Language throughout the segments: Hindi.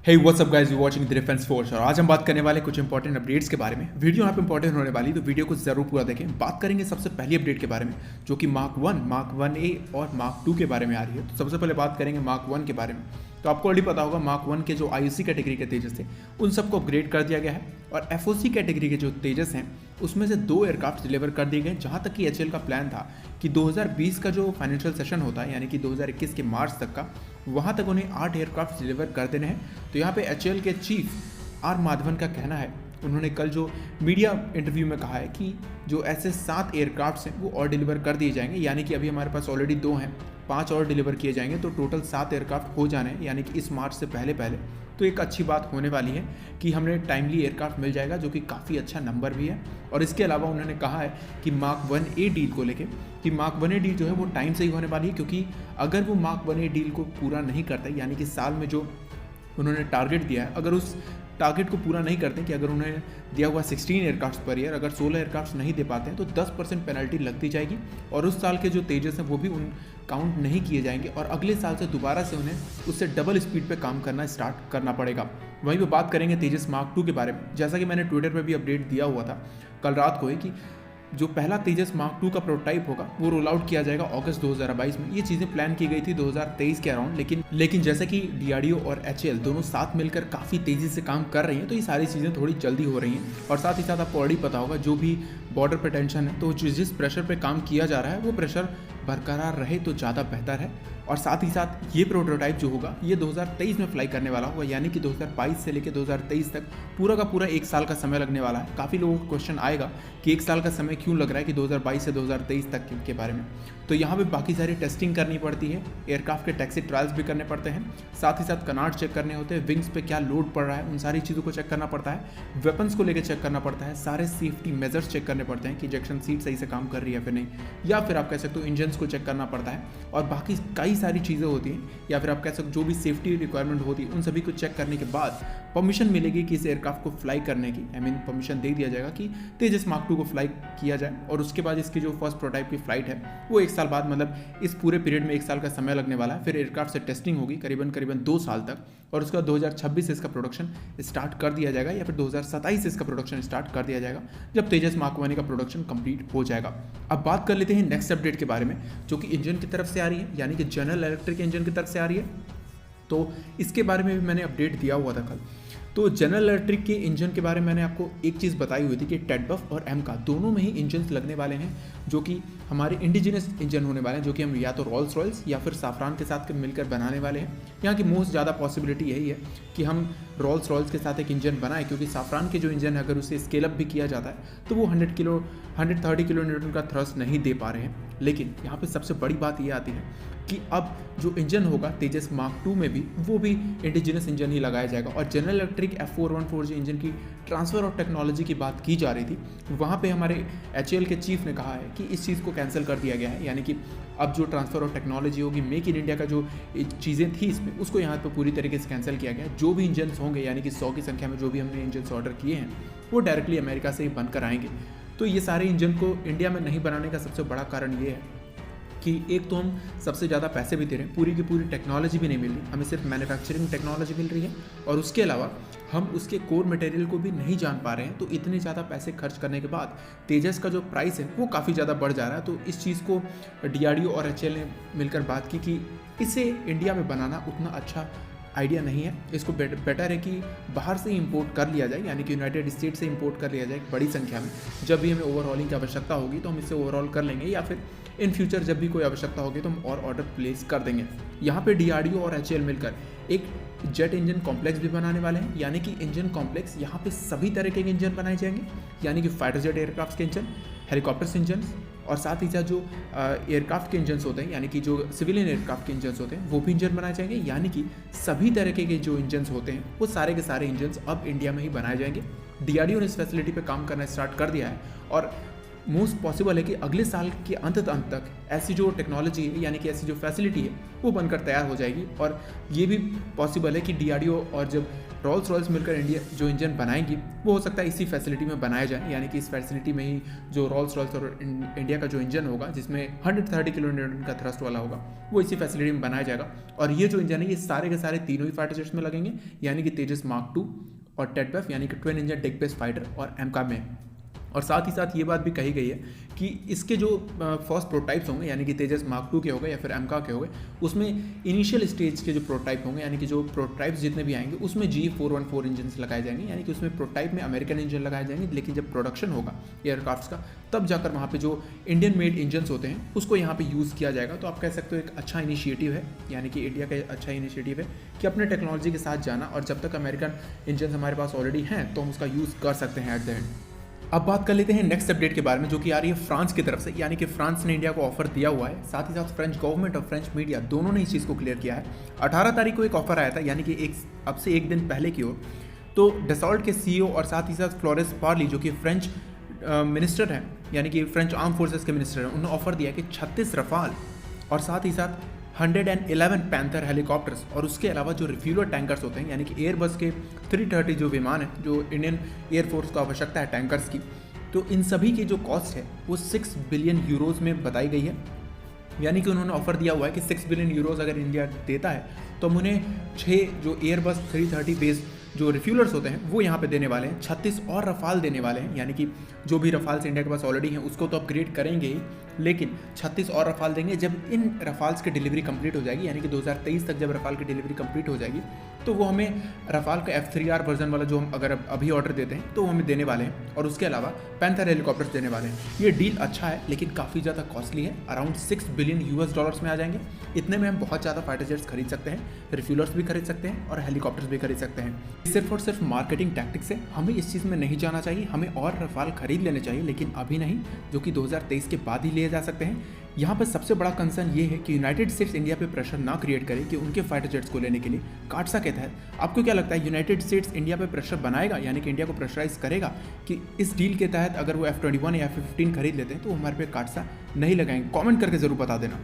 Hey what's up guys, you watching the defence force. और आज हम बात करने वाले कुछ इंपॉर्टेंट अपडेट्स के बारे में। वीडियो यहाँ पे इंपॉर्टेंट होने वाली, तो वीडियो को जरूर पूरा देखें। बात करेंगे सबसे पहली अपडेट के बारे में, जो कि मार्क 1A और मार्क 2 के बारे में आ रही है। तो सबसे पहले बात करेंगे मार्क 1 के बारे में। तो आपको ऑलरेडी पता होगा, मार्क 1 के जो IUC कैटेगरी के तेजस थे उन सबको अपग्रेड कर दिया गया है, और FOC कैटेगरी के जो तेजस हैं उसमें से 2 एयरक्राफ्ट डिलीवर कर दिए गए। जहाँ तक कि HAL का प्लान था कि 2020 का जो फाइनेंशियल सेशन होता है, यानी कि 2021 के मार्च तक का, वहाँ तक उन्हें 8 एयरक्राफ्ट डिलीवर कर देने हैं। तो यहाँ पे HAL के चीफ आर माधवन का कहना है, उन्होंने कल जो मीडिया इंटरव्यू में कहा है कि जो ऐसे 7 एयरक्राफ्ट्स हैं वो और डिलीवर कर दिए जाएंगे, यानी कि अभी हमारे पास ऑलरेडी 2 हैं, 5 और डिलीवर किए जाएंगे, तो टोटल 7 एयरक्राफ्ट हो जाने हैं, यानी कि इस मार्च से पहले। तो एक अच्छी बात होने वाली है कि हमें टाइमली एयरक्राफ्ट मिल जाएगा, जो कि काफ़ी अच्छा नंबर भी है। और इसके अलावा उन्होंने कहा है कि मार्क 1A डील को लेके कि मार्क 1A डील जो है वो टाइम से ही होने वाली है, क्योंकि अगर वो मार्क 1A डील को पूरा नहीं करते, यानी कि साल में जो उन्होंने टारगेट दिया है, अगर उस टारगेट को पूरा नहीं करते, कि अगर उन्हें दिया हुआ 16 एयरक्राफ्ट पर ईयर, अगर 16 एयरक्राफ्ट नहीं दे पाते हैं तो 10% पेनल्टी लगती जाएगी, और उस साल के जो तेजस हैं वो भी उन काउंट नहीं किए जाएंगे, और अगले साल से दोबारा से उन्हें उससे डबल स्पीड पे काम करना स्टार्ट करना पड़ेगा। वहीं पे बात करेंगे तेजस मार्क 2 के बारे में। जैसा कि मैंने ट्विटर पर भी अपडेट दिया हुआ था कल रात को ही, कि जो पहला तेजस मार्क 2 का प्रोटोटाइप होगा वो रोल आउट किया जाएगा अगस्त 2022 में। ये चीज़ें प्लान की गई थी 2023 के अराउंड, लेकिन जैसे कि DRDO और HAL दोनों साथ मिलकर काफ़ी तेज़ी से काम कर रही हैं, तो ये सारी चीज़ें थोड़ी जल्दी हो रही हैं। और साथ ही साथ आपको ऑलरेडी पता होगा, जो भी बॉर्डर पे टेंशन है, तो जिस प्रेशर पे काम किया जा रहा है वो प्रेशर बरकरार रहे तो ज़्यादा बेहतर है। और साथ ही साथ ये प्रोटोटाइप जो होगा ये 2023 में फ्लाई करने वाला होगा, यानी कि 2022 से लेकर 2023 तक पूरा का पूरा 1 साल का समय लगने वाला है। काफ़ी लोगों को क्वेश्चन आएगा कि 1 साल का समय क्यों लग रहा है, कि 2022 से 2023 तक के बारे में। तो यहाँ पे बाकी सारी टेस्टिंग करनी पड़ती है, एयरक्राफ्ट के टैक्सी ट्रायल्स भी करने पड़ते हैं, साथ ही साथ कनाट चेक करने होते हैं, विंग्स पे क्या लोड पड़ रहा है उन सारी चीज़ों को चेक करना पड़ता है, वेपन्स को लेकर चेक करना पड़ता है, सारे सेफ्टी मेजर्स चेक करने पड़ते हैं कि इजेक्शन सीट सही से काम कर रही है फिर नहीं, या फिर आप कह सकते हो इंजन्स को चेक करना पड़ता है, और बाकी कई सारी चीज़ें होती हैं, या फिर आप कह सकते हो जो भी सेफ्टी रिक्वायरमेंट होती है उन सभी को चेक करने के बाद परमिशन मिलेगी कि इस एयरक्राफ्ट को फ्लाई करने की। परमिशन दे दिया जाएगा कि तेजस मार्क 2 को फ्लाई किया जाए, और उसके बाद इसकी जो फर्स्ट प्रोटोटाइप की फ्लाइट है वो 1 साल बाद, मतलब इस पूरे पीरियड में 1 साल का समय लगने वाला है। फिर एयरक्राफ्ट से टेस्टिंग होगी करीबन 2 साल तक, और उसके बाद 2026 से इसका प्रोडक्शन स्टार्ट कर दिया जाएगा, या फिर 2027 से इसका प्रोडक्शन स्टार्ट कर दिया जाएगा, जब तेजस मार्क 1 का प्रोडक्शन कंप्लीट हो जाएगा। अब बात कर लेते हैं नेक्स्ट अपडेट के बारे में, जो कि इंजन की तरफ से आ रही है, यानी कि जनरल इलेक्ट्रिक इंजन की तरफ से आ रही है। तो इसके बारे में भी मैंने अपडेट दिया हुआ था कल। तो जनरल इलेक्ट्रिक के इंजन के बारे में मैंने आपको एक चीज़ बताई हुई थी कि टेडबफ और एमका दोनों में ही इंजन लगने वाले हैं, जो कि हमारे इंडिजिनस इंजन होने वाले हैं, जो कि हम या तो रोल्स रॉयल्स या फिर साफरान के साथ मिलकर बनाने वाले हैं। यहाँ की मोस्ट ज़्यादा पॉसिबिलिटी यही है कि हम रोल्स रॉयल्स के साथ एक इंजन बनाएं, क्योंकि साफरान के जो इंजन है अगर उसे स्केल अप भी किया जाता है तो वो 130 किलो न्यूटन का थ्रस्ट नहीं दे पा रहे हैं। लेकिन यहाँ पे सबसे बड़ी बात ये आती है कि अब जो इंजन होगा तेजस मार्क 2 में भी, वो भी इंडिजिनस इंजन ही लगाया जाएगा। और जनरल इलेक्ट्रिक F414G इंजन की ट्रांसफ़र ऑफ टेक्नोलॉजी की बात की जा रही थी, वहाँ पे हमारे HAL के चीफ ने कहा है कि इस चीज़ को कैंसिल कर दिया गया है, यानी कि अब जो ट्रांसफ़र ऑफ टेक्नोलॉजी होगी, मेक इन इंडिया का जो चीज़ें थी इसमें, उसको यहाँ पर पूरी तरीके से कैंसिल किया गया है। जो भी इंजन होंगे, यानी कि 100 की संख्या में जो भी हमने इंजन ऑर्डर किए हैं, वो डायरेक्टली अमेरिका से ही बनकर आएंगे। तो ये सारे इंजन को इंडिया में नहीं बनाने का सबसे बड़ा कारण ये है कि एक तो हम सबसे ज़्यादा पैसे भी दे रहे हैं, पूरी की पूरी टेक्नोलॉजी भी नहीं मिल रही, हमें सिर्फ मैन्युफैक्चरिंग टेक्नोलॉजी मिल रही है, और उसके अलावा हम उसके कोर मटेरियल को भी नहीं जान पा रहे हैं। तो इतने ज़्यादा पैसे खर्च करने के बाद तेजस का जो प्राइस है वो काफ़ी ज़्यादा बढ़ जा रहा है। तो इस चीज़ को DRDO और HAL ने मिलकर बात की कि इसे इंडिया में बनाना उतना अच्छा आइडिया नहीं है, इसको बेटर है कि बाहर से ही इंपोर्ट कर लिया जाए, यानी कि यूनाइटेड स्टेट से इंपोर्ट कर लिया जाए बड़ी संख्या में। जब भी हमें ओवरऑलिंग की आवश्यकता होगी तो हम इससे ओवरऑल कर लेंगे, या फिर इन फ्यूचर जब भी कोई आवश्यकता होगी तो हम और ऑर्डर प्लेस कर देंगे। यहाँ पे DRDO और HAL मिलकर एक जेट इंजन कॉम्प्लेक्स भी बनाने वाले हैं, यानी कि इंजन कॉम्प्लेक्स यहाँ पे सभी तरह के इंजन बनाए जाएंगे, यानी कि फाइटर जेट एयरक्राफ्ट के इंजन, हेलीकॉप्टर्स इंजन, और साथ ही साथ जो एयरक्राफ्ट के इंजन होते हैं, यानी कि जो सिविलियन एयरक्राफ्ट के इंजन होते हैं, वो भी इंजन बनाए जाएंगे। यानी कि सभी तरह के जो इंजन होते हैं वो सारे के सारे इंजन अब इंडिया में ही बनाए जाएंगे। DRDO ने इस फैसिलिटी पे काम करना स्टार्ट कर दिया है, और मोस्ट पॉसिबल है कि अगले साल के अंत तक ऐसी जो टेक्नोलॉजी है यानी कि ऐसी जो फैसिलिटी है वो बनकर तैयार हो जाएगी। और ये भी पॉसिबल है कि DRDO और जब रोल्स रॉयल्स मिलकर इंडिया जो इंजन बनाएंगी वो हो सकता है इसी फैसिलिटी में बनाया जाए, यानी कि इस फैसिलिटी में ही जो रोल्स रॉयल्स और इंडिया का जो इंजन होगा जिसमें 130 किलोन्यूटन का थ्रस्ट वाला होगा वो इसी फैसिलिटी में बनाया जाएगा। और ये जो इंजन है ये सारे के सारे तीनों ही फाइटर जेट्स में लगेंगे, यानी कि तेजस Mark 2 और टेटवेफ यानी कि twin engine Dick based fighter और MCAM में। और साथ ही साथ ये बात भी कही गई है कि इसके जो फर्स्ट प्रोटाइप्स होंगे यानी कि तेजस Mark 2 के हो गए या फिर MCAM के हो गए, उसमें इनिशियल स्टेज के जो प्रोटाइप होंगे यानी कि जो प्रोटाइप्स जितने भी आएंगे उसमें G414 इंजन लगाए जाएंगे, यानी कि उसमें प्रोटाइप में अमेरिकन इंजन लगाए जाएंगे। लेकिन जब प्रोडक्शन होगा एयरक्राफ्ट्स का तब जाकर वहाँ पे जो इंडियन मेड इंजन्स होते हैं उसको यहाँ पे यूज़ किया जाएगा। तो आप कह सकते हो एक अच्छा इनिशिएटिव है, यानी कि इंडिया का अच्छा इनिशिएटिव है कि अपने टेक्नोलॉजी के साथ जाना, और जब तक अमेरिकन इंजन हमारे पास ऑलरेडी हैं तो हम उसका यूज़ कर सकते हैं एट द एंड। अब बात कर लेते हैं नेक्स्ट अपडेट के बारे में जो कि आ रही है फ्रांस की तरफ से, यानी कि फ्रांस ने इंडिया को ऑफर दिया हुआ है। साथ ही साथ फ्रेंच गवर्नमेंट और फ्रेंच मीडिया दोनों ने इस चीज़ को क्लियर किया है। 18 तारीख को एक ऑफर आया था, यानी कि अब से एक दिन पहले की ओर, तो डसॉल्ट के CEO और साथ ही साथ फ्लोरेंस पार्ली जो कि फ्रेंच मिनिस्टर हैं, यानी कि फ्रेंच आर्म फोर्सेस के मिनिस्टर हैं, उन्होंने ऑफर दिया कि 36 रफाल और साथ ही साथ 111 पैंथर हेलीकॉप्टर्स और उसके अलावा जो रिफ्यूलर टैंकर्स होते हैं यानी कि एयरबस के 330 जो विमान है जो इंडियन एयरफोर्स को आवश्यकता है टैंकर्स की, तो इन सभी की जो कॉस्ट है वो 6 बिलियन यूरोज़ में बताई गई है। यानी कि उन्होंने ऑफर दिया हुआ है कि 6 बिलियन यूरोज़ अगर इंडिया देता है तो हम उन्हें 6 जो एयरबस 330 बेस्ड जो रिफ्यूलर्स होते हैं वो यहाँ पे देने वाले हैं, 36 और रफाल देने वाले हैं, यानी कि जो भी रफाल्स इंडिया के पास ऑलरेडी हैं उसको तो अपग्रेड करेंगे ही, लेकिन 36 और रफाल देंगे। जब इन रफाल्स की डिलीवरी कंप्लीट हो जाएगी, यानी कि 2023 तक जब रफाल की डिलीवरी कंप्लीट हो जाएगी तो वो हमें रफाल का F3R वर्जन वाला जो हम अगर अभी ऑर्डर देते हैं तो वो हमें देने वाले हैं, और उसके अलावा पैंथर हेलीकॉप्टर्स देने वाले हैं। ये डील अच्छा है लेकिन काफ़ी ज़्यादा कॉस्टली है, अराउंड 6 बिलियन US में आ जाएंगे। इतने में हम बहुत ज़्यादा फाइटर जेट्स खरीद सकते हैं, रिफ्यूलर्स भी खरीद सकते हैं और हेलीकॉप्टर्स भी खरीद सकते हैं। सिर्फ और सिर्फ मार्केटिंग टैक्टिक्स है, हमें इस चीज़ में नहीं जाना चाहिए, हमें और रफाल खरीद लेने चाहिए, लेकिन अभी नहीं, जो कि 2023 के बाद ही लिए जा सकते हैं। यहाँ पर सबसे बड़ा कंसर्न ये है कि यूनाइटेड स्टेट्स इंडिया पे प्रेशर ना क्रिएट करे कि उनके फाइटर जेट्स को लेने के लिए काटसा के तहत। आपको क्या लगता है यूनाइटेड स्टेट्स इंडिया पे प्रेशर बनाएगा, यानी कि इंडिया को प्रेशराइज करेगा कि इस डील के तहत अगर वो F21 या F15 खरीद लेते हैं तो हमारे पे काटसा नहीं लगाएंगे? कमेंट करके ज़रूर बता देना।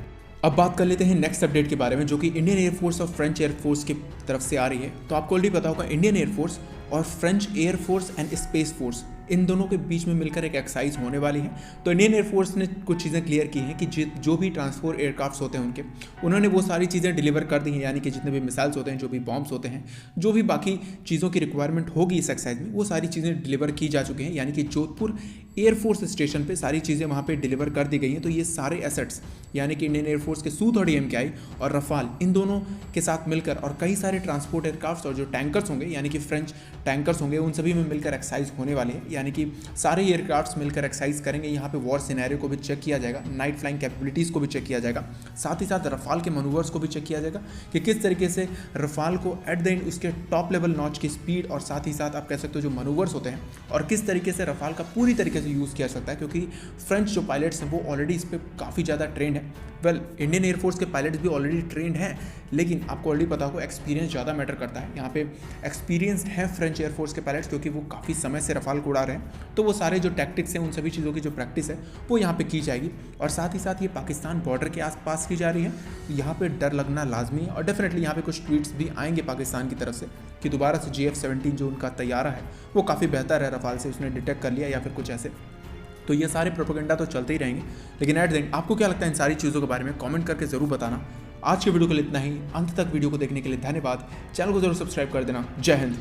अब बात कर लेते हैं नेक्स्ट अपडेट के बारे में जो कि इंडियन एयरफोर्स और फ्रेंच एयरफोर्स की तरफ से आ रही है। तो आपको ऑलरेडी पता होगा इंडियन एयरफोर्स और French air force and space force in दोनों के बीच में मिलकर एक एक्सरसाइज होने वाली है। तो इंडियन एयरफोर्स ने कुछ चीज़ें क्लियर की हैं कि जो भी ट्रांसपोर्ट एयरक्राफ्ट्स होते हैं उन्होंने वो सारी चीज़ें डिलीवर कर दी हैं, यानी कि जितने भी मिसाइल्स होते हैं, जो भी बॉम्ब्स होते हैं, जो भी बाकी चीज़ों की रिक्वायरमेंट होगी इस एक्सरसाइज में, वो सारी चीज़ें डिलीवर की जा चुकी हैं। यानी कि जोधपुर एयरफोर्स स्टेशन पे सारी चीज़ें वहाँ पे डिलीवर कर दी गई हैं। तो ये सारे एसेट्स यानी कि इंडियन एयरफोर्स के Su-30 MKI और रफाल इन दोनों के साथ मिलकर और कई सारे ट्रांसपोर्ट एयरक्राफ्ट्स और जो टैंकर्स होंगे यानी कि फ्रेंच टैंकर्स होंगे उन सभी में मिलकर एक्सरसाइज होने वाली है। यानी कि सारे एयरक्राफ्ट्स मिलकर एक्सरसाइज करेंगे। यहाँ पे वॉर सिनेरियो को भी चेक किया जाएगा, नाइट फ्लाइंग कैपेबिलिटीज़ को भी चेक किया जाएगा, साथ ही साथ रफाल के मनूवर्स को भी चेक किया जाएगा कि किस तरीके से रफाल को एट द एंड उसके टॉप लेवल नॉच की स्पीड और साथ ही साथ आप कह सकते हो जो मनूवर्स होते हैं और किस तरीके से रफाल का पूरी तरीके से यूज़ किया जा सकता है, क्योंकि फ्रेंच जो पायलट्स हैं वो ऑलरेडी इस पर काफ़ी ज़्यादा ट्रेंड है। वेल इंडियन एयरफोर्स के पायलट्स भी ऑलरेडी ट्रेंड हैं, लेकिन आपको ऑलरेडी पता होगा एक्सपीरियंस ज़्यादा मैटर करता है। यहाँ पे एक्सपीरियंस है फ्रेंच एयरफोर्स के पायलट्स क्योंकि वो काफ़ी समय से रफाल को उड़ा रहे हैं, तो वो सारे जो टैक्टिक्स हैं उन सभी चीज़ों की जो प्रैक्टिस है वो यहाँ पे की जाएगी। और साथ ही साथ ये पाकिस्तान बॉर्डर के आसपास की जा रही है, तो यहाँ पे डर लगना लाजमी है। और डेफिनेटली यहाँ पे कुछ ट्वीट्स भी आएंगे पाकिस्तान की तरफ से कि दोबारा से JF-17 जो उनका तैयारा है वो काफ़ी बेहतर है रफाल से, उसने डिटेक्ट कर लिया या फिर कुछ ऐसे। तो ये सारे प्रोपेगेंडा तो चलते ही रहेंगे, लेकिन एट द एंड आपको क्या लगता है इन सारी चीज़ों के बारे में कमेंट करके ज़रूर बताना। आज के वीडियो के लिए इतना ही। अंत तक वीडियो को देखने के लिए धन्यवाद। चैनल को जरूर सब्सक्राइब कर देना। जय हिंद।